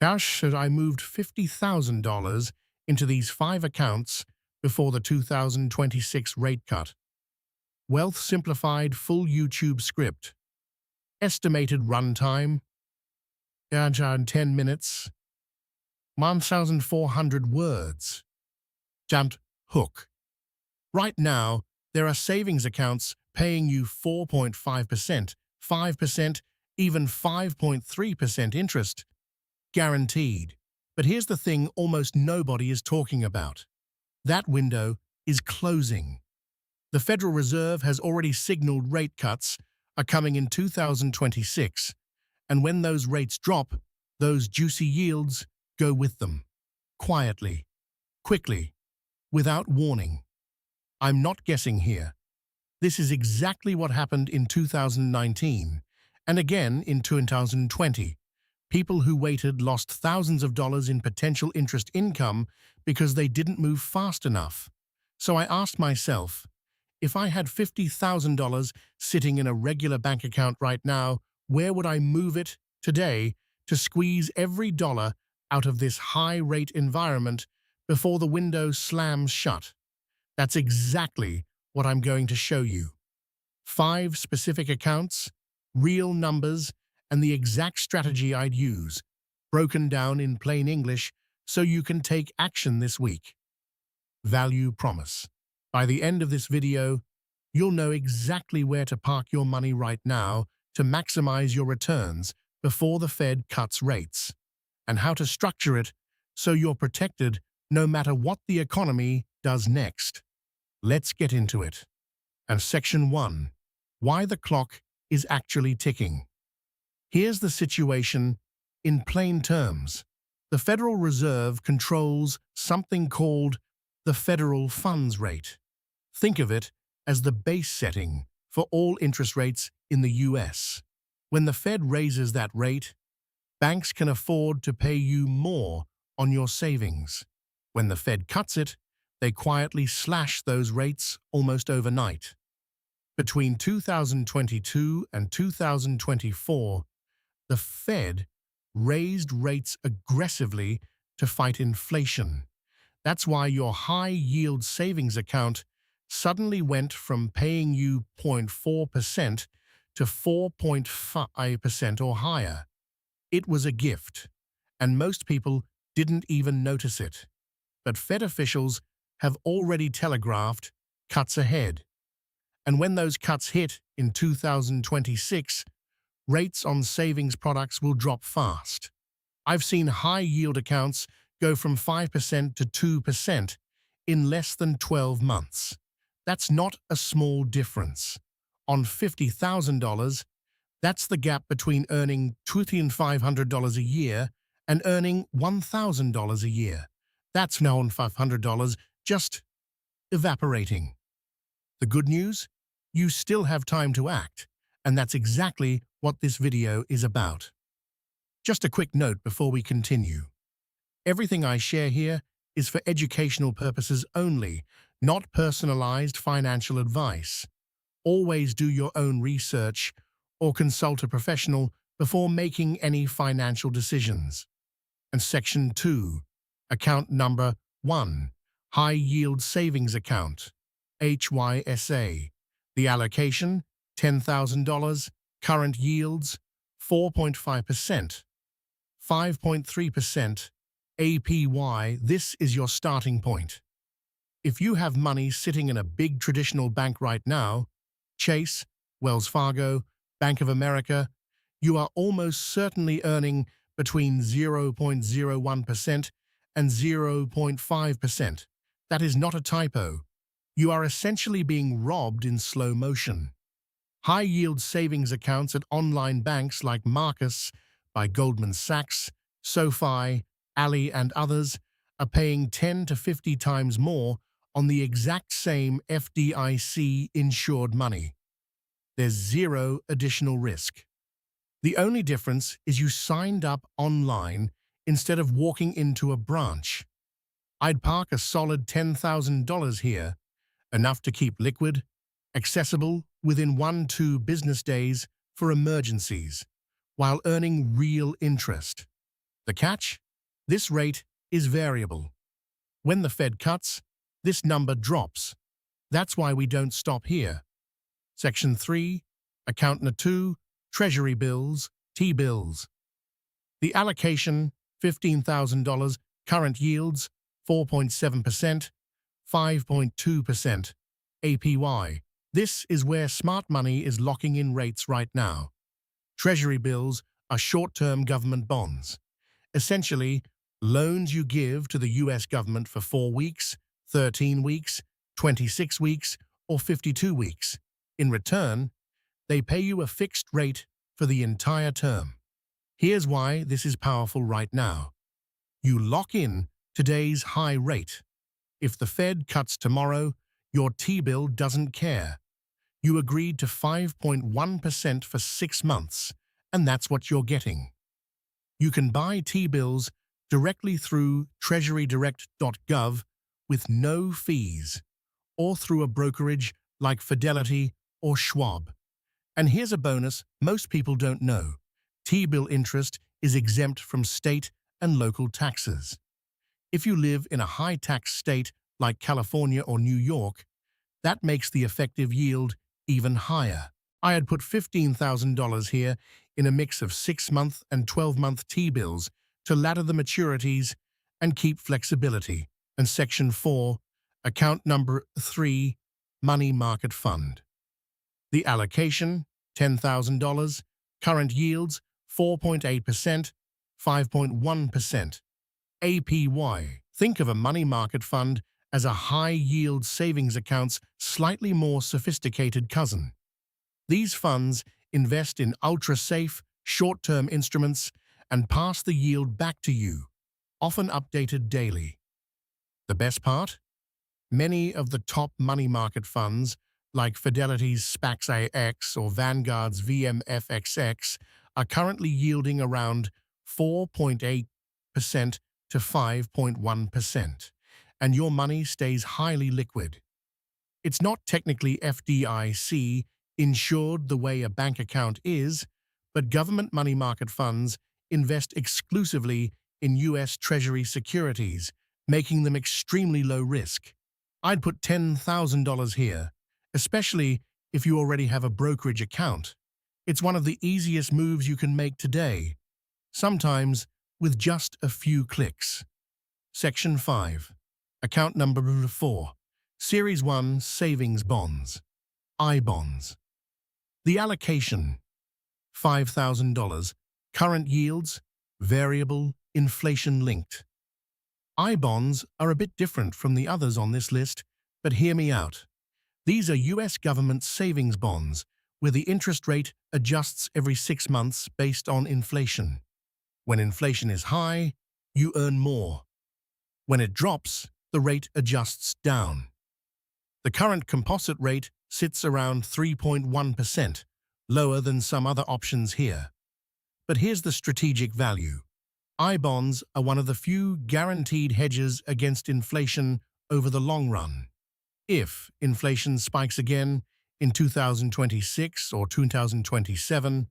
How should I moved $50,000 into these five accounts before the 2026 rate cut? Wealth Simplified full YouTube script. Estimated runtime, 10 minutes, 1,400 words. Jumped hook. Right now, there are savings accounts paying you 4.5%, 5%, even 5.3% interest. Guaranteed. But here's the thing almost nobody is talking about. That window is closing. The Federal Reserve has already signaled rate cuts are coming in 2026, and when those rates drop, those juicy yields go with them. Quietly, quickly, without warning. I'm not guessing here. This is exactly what happened in 2019, and again in 2020. People who waited lost thousands of dollars in potential interest income because they didn't move fast enough. So I asked myself, if I had $50,000 sitting in a regular bank account right now, where would I move it today to squeeze every dollar out of this high-rate environment before the window slams shut? That's exactly what I'm going to show you. 5 specific accounts, real numbers, and the exact strategy I'd use, broken down in plain English so you can take action this week. Value promise. By the end of this video, you'll know exactly where to park your money right now to maximize your returns before the Fed cuts rates, and how to structure it so you're protected no matter what the economy does next. Let's get into it. And Section 1. Why the clock is actually ticking. Here's the situation in plain terms. The Federal Reserve controls something called the federal funds rate. Think of it as the base setting for all interest rates in the US. When the Fed raises that rate, banks can afford to pay you more on your savings. When the Fed cuts it, they quietly slash those rates almost overnight. Between 2022 and 2024, the Fed raised rates aggressively to fight inflation. That's why your high-yield savings account suddenly went from paying you 0.4% to 4.5% or higher. It was a gift, and most people didn't even notice it. But Fed officials have already telegraphed cuts ahead. And when those cuts hit in 2026, rates on savings products will drop fast. I've seen high-yield accounts go from 5% to 2% in less than 12 months. That's not a small difference. On $50,000, that's the gap between earning $2,500 a year and earning $1,000 a year. That's now on $500 just evaporating. The good news? You still have time to act, and that's exactly what this video is about. Just a quick note before we continue. Everything I share here is for educational purposes only, not personalized financial advice. Always do your own research or consult a professional before making any financial decisions. And Section 2, Account Number 1, High Yield Savings Account, HYSA. The allocation, $10,000, current yields, 4.5%, 5.3%, APY. This is your starting point. If you have money sitting in a big traditional bank right now, Chase, Wells Fargo, Bank of America, you are almost certainly earning between 0.01% and 0.5%. That is not a typo. You are essentially being robbed in slow motion. High-yield savings accounts at online banks like Marcus by Goldman Sachs, SoFi, Ally, and others are paying 10 to 50 times more on the exact same FDIC-insured money. There's zero additional risk. The only difference is you signed up online instead of walking into a branch. I'd park a solid $10,000 here, enough to keep liquid, accessible within 1-2 business days for emergencies, while earning real interest. The catch? This rate is variable. When the Fed cuts, this number drops. That's why we don't stop here. Section 3, Account No. 2, Treasury bills, T-bills. The allocation, $15,000, current yields, 4.7%, 5.2%, APY. This is where smart money is locking in rates right now. Treasury bills are short-term government bonds. Essentially, loans you give to the US government for 4 weeks, 13 weeks, 26 weeks, or 52 weeks. In return, they pay you a fixed rate for the entire term. Here's why this is powerful right now. You lock in today's high rate. If the Fed cuts tomorrow, your T-bill doesn't care. You agreed to 5.1% for 6 months, and that's what you're getting. You can buy T-bills directly through treasurydirect.gov with no fees, or through a brokerage like Fidelity or Schwab. And here's a bonus most people don't know. T-bill interest is exempt from state and local taxes. If you live in a high-tax state like California or New York, that makes the effective yield even higher. I had put $15,000 here in a mix of 6-month and 12-month T-bills to ladder the maturities and keep flexibility. And Section 4, Account Number 3, Money Market Fund. The allocation, $10,000, current yields, 4.8%, 5.1%. APY. Think of a money market fund as a high-yield savings account's slightly more sophisticated cousin. These funds invest in ultra-safe, short-term instruments and pass the yield back to you, often updated daily. The best part? Many of the top money market funds, like Fidelity's SPAX-AX or Vanguard's VMFXX, are currently yielding around 4.8% to 5.1%, and your money stays highly liquid. It's not technically FDIC insured the way a bank account is, but government money market funds invest exclusively in US Treasury securities, making them extremely low risk. I'd put $10,000 here, especially if you already have a brokerage account. It's one of the easiest moves you can make today, sometimes with just a few clicks. Section 5. Account Number 4. Series 1 Savings Bonds. I-bonds. The allocation, $5,000. Current yields, variable, inflation-linked. I-bonds are a bit different from the others on this list, but hear me out. These are US government savings bonds, where the interest rate adjusts every 6 months based on inflation. When inflation is high, you earn more. When it drops, the rate adjusts down. The current composite rate sits around 3.1%, lower than some other options here. But here's the strategic value. I-bonds are one of the few guaranteed hedges against inflation over the long run. If inflation spikes again in 2026 or 2027,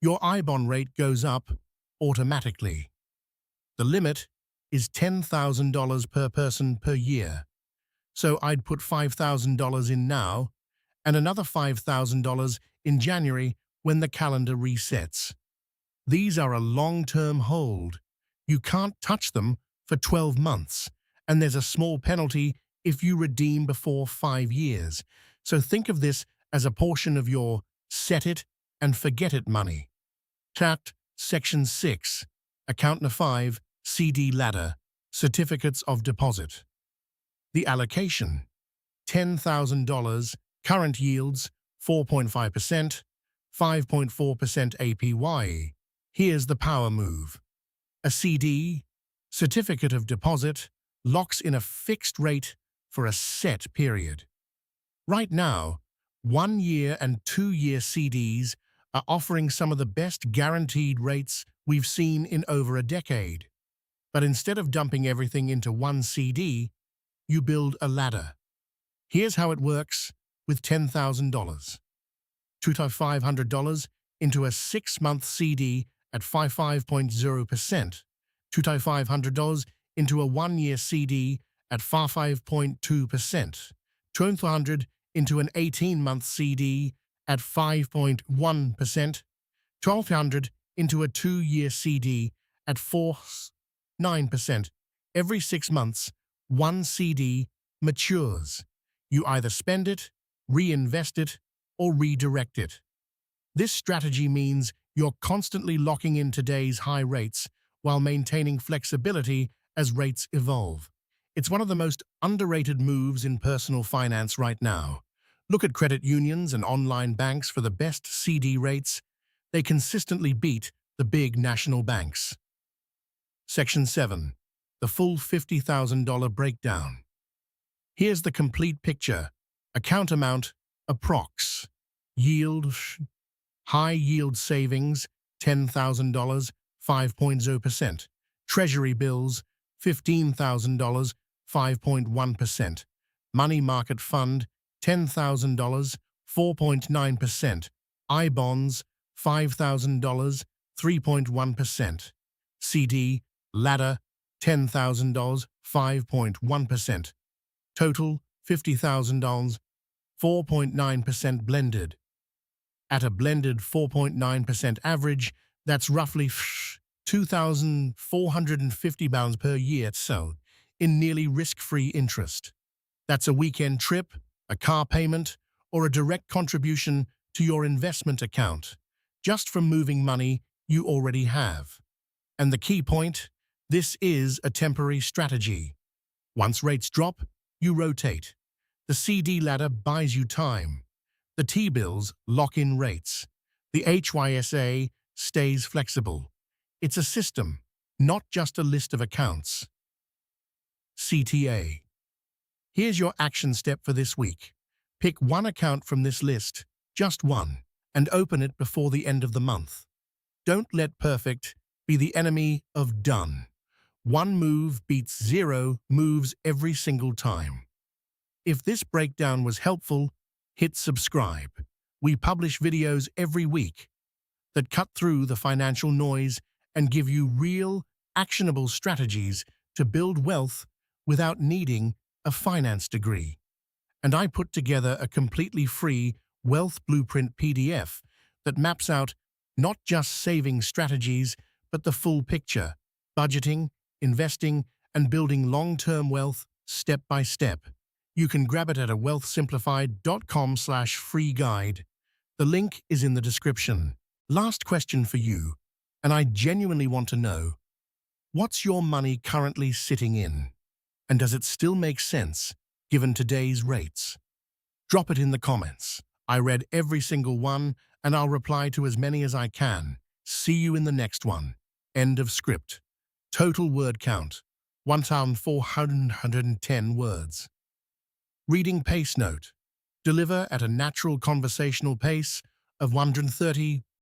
your I-bond rate goes up automatically. The limit is $10,000 per person per year. So I'd put $5,000 in now and another $5,000 in January when the calendar resets. These are a long-term hold. You can't touch them for 12 months, and there's a small penalty if you redeem before 5 years. So think of this as a portion of your set it and forget it money. Chapter Section 6, Account No. 5, CD Ladder, Certificates of Deposit. The allocation, $10,000, current yields, 4.5%, 5.4% APY. Here's the power move. A CD, Certificate of Deposit, locks in a fixed rate for a set period. Right now, 1-year and 2-year CDs are offering some of the best guaranteed rates we've seen in over a decade. But instead of dumping everything into one CD, you build a ladder. Here's how it works with $10,000. $2,500 into a 6-month CD at 5.0%. $2,500 into a one-year CD at 5.2%, 200 into an 18-month CD at 5.1%, 1,200 into a two-year CD at 4.9%. Every 6 months, one CD matures. You either spend it, reinvest it, or redirect it. This strategy means you're constantly locking in today's high rates while maintaining flexibility as rates evolve. It's one of the most underrated moves in personal finance right now. Look at credit unions and online banks for the best CD rates. They consistently beat the big national banks. Section 7. The full $50,000 breakdown. Here's the complete picture. Account amount, approx. Yield, high yield savings, $10,000, 5.0%. Treasury bills, $15,000, 5.1%. Money market fund, $10,000, 4.9%. I-bonds, $5,000, 3.1%. CD, ladder, $10,000, 5.1%. Total, $50,000, 4.9% blended. At a blended 4.9% average, that's roughly £2,450 per year, so in nearly risk-free interest. That's a weekend trip, a car payment, or a direct contribution to your investment account, just from moving money you already have. And the key point, this is a temporary strategy. Once rates drop, you rotate. The CD ladder buys you time. The T-bills lock in rates. The HYSA stays flexible. It's a system, not just a list of accounts. CTA. Here's your action step for this week. Pick one account from this list, just one, and open it before the end of the month. Don't let perfect be the enemy of done. One move beats 0 moves every single time. If this breakdown was helpful, hit subscribe. We publish videos every week that cut through the financial noise and give you real, actionable strategies to build wealth without needing a finance degree. And I put together a completely free Wealth Blueprint PDF that maps out not just saving strategies, but the full picture, budgeting, investing, and building long-term wealth step by step. You can grab it at a wealthsimplified.com/free guide. The link is in the description. Last question for you, and I genuinely want to know, what's your money currently sitting in? And does it still make sense given today's rates? Drop it in the comments. I read every single one, and I'll reply to as many as I can. See you in the next one. End of script. Total word count, 1,410 words. Reading pace note. Deliver at a natural conversational pace of 130